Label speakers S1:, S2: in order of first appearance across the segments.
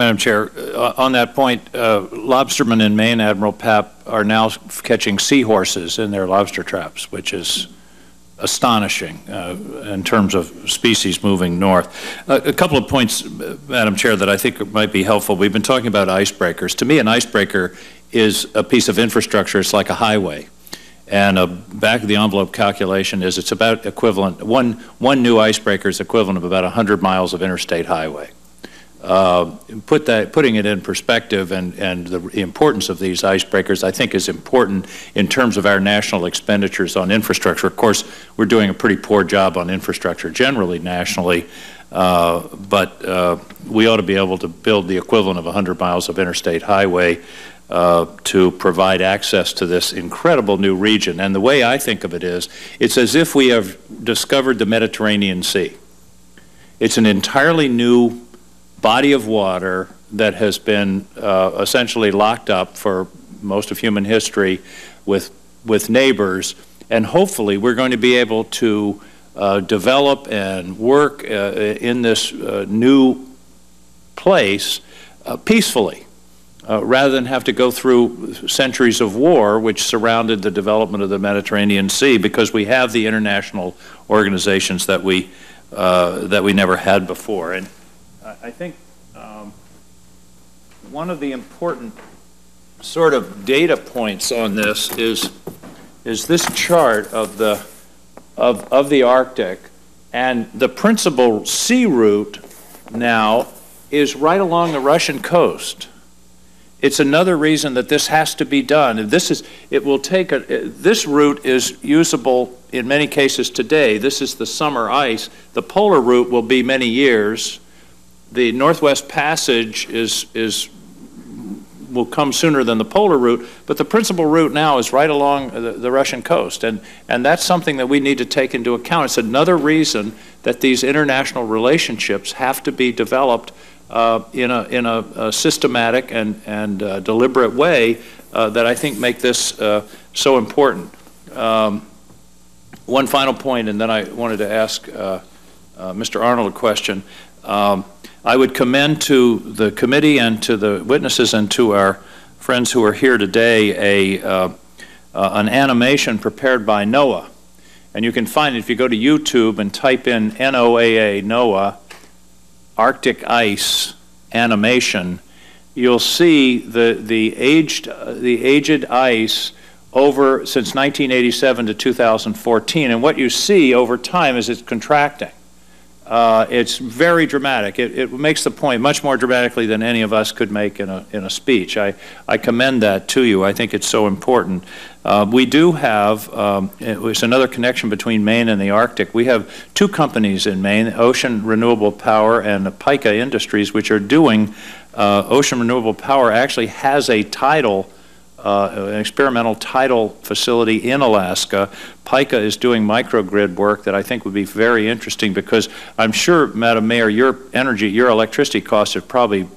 S1: Madam Chair, on that point, lobstermen in Maine, Admiral Papp, are now catching seahorses in their lobster traps, which is astonishing in terms of species moving north. A couple of points, Madam Chair, that I think might be helpful. We've been talking about icebreakers. To me, an icebreaker is a piece of infrastructure. It's like a highway. And a back-of-the-envelope calculation is it's about equivalent, one new icebreaker is equivalent of about 100 miles of interstate highway. Putting it in perspective and the importance of these icebreakers, I think, is important in terms of our national expenditures on infrastructure. Of course, we're doing a pretty poor job on infrastructure generally nationally, but we ought to be able to build the equivalent of 100 miles of interstate highway to provide access to this incredible new region. And the way I think of it is, it's as if we have discovered the Mediterranean Sea. It's an entirely new body of water that has been essentially locked up for most of human history with neighbors, and hopefully we're going to be able to develop and work in this new place peacefully, rather than have to go through centuries of war which surrounded the development of the Mediterranean Sea, because we have the international organizations that we never had before. And I think one of the important sort of data points on this is this chart of the Arctic, and the principal sea route now is right along the Russian coast. It's another reason that this has to be done. This route is usable in many cases today. This is the summer ice. The polar route will be many years. The Northwest Passage will come sooner than the polar route, but the principal route now is right along the Russian coast, and that's something that we need to take into account. It's another reason that these international relationships have to be developed in a systematic and deliberate way that I think make this so important. One final point, and then I wanted to ask Mr. Arnold a question. I would commend to the committee and to the witnesses and to our friends who are here today an animation prepared by NOAA. And you can find it if you go to YouTube and type in NOAA, NOAA, Arctic ice animation. You'll see the aged ice over since 1987 to 2014, and what you see over time is it's contracting. It's very dramatic. It makes the point much more dramatically than any of us could make in a speech. I commend that to you. I think it's so important. We do have, it's another connection between Maine and the Arctic. We have two companies in Maine, Ocean Renewable Power and Pika Industries, which are doing, Ocean Renewable Power actually has a tidal an experimental tidal facility in Alaska. Pika is doing microgrid work that I think would be very interesting, because I'm sure, Madam Mayor, your electricity costs are probably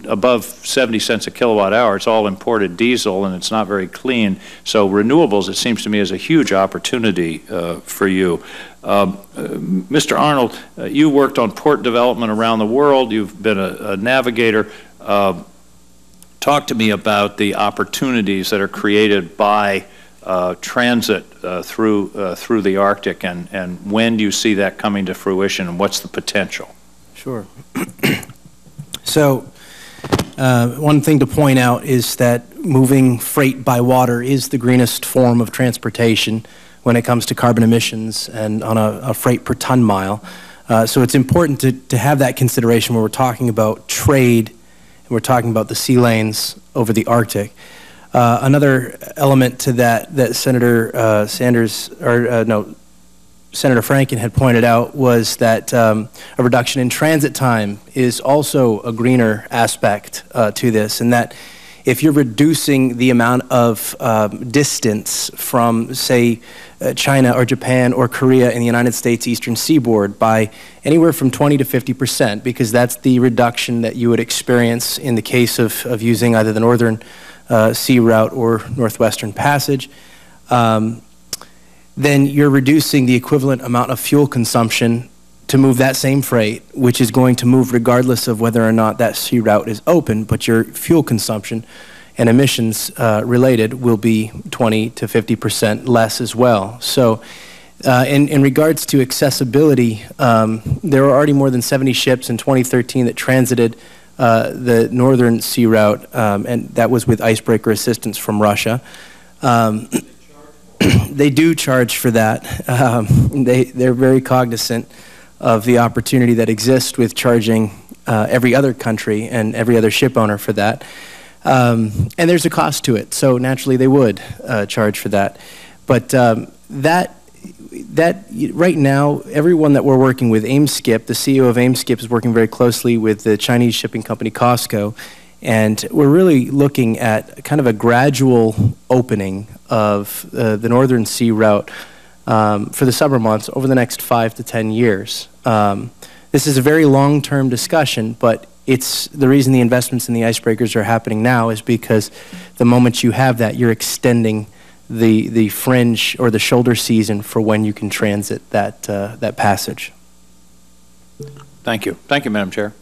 S1: above 70 cents a kilowatt hour. It's all imported diesel, and it's not very clean. So renewables, it seems to me, is a huge opportunity for you. Mr. Arnold, you worked on port development around the world. You've been a navigator. Talk to me about the opportunities that are created by transit through the Arctic, and when do you see that coming to fruition, and what's the potential?
S2: Sure. So one thing to point out is that moving freight by water is the greenest form of transportation when it comes to carbon emissions and on a freight per ton mile. So it's important to have that consideration when we're talking about trade and we're talking about the sea lanes over the Arctic. Another element to that Senator Senator Franken had pointed out was that a reduction in transit time is also a greener aspect to this, and that if you're reducing the amount of distance from, say, China or Japan or Korea in the United States eastern seaboard by anywhere from 20 to 50%, because that's the reduction that you would experience in the case of using either the northern sea route or Northwestern Passage, then you're reducing the equivalent amount of fuel consumption to move that same freight, which is going to move regardless of whether or not that sea route is open, but your fuel consumption and emissions related will be 20 to 50% less as well. So in regards to accessibility, there were already more than 70 ships in 2013 that transited the northern sea route, and that was with icebreaker assistance from Russia. They do charge for that. They're very cognizant of the opportunity that exists with charging every other country and every other ship owner for that. And there's a cost to it, so naturally they would charge for that. But that right now, everyone that we're working with, AIMSKIP, the CEO of AIMSKIP is working very closely with the Chinese shipping company COSCO, and we're really looking at kind of a gradual opening of the northern sea route for the summer months over the next 5 to 10 years. This is a very long-term discussion, but it's the reason the investments in the icebreakers are happening now is because the moment you have that, you're extending the fringe or the shoulder season for when you can transit that, that passage.
S1: Thank you. Thank you, Madam Chair.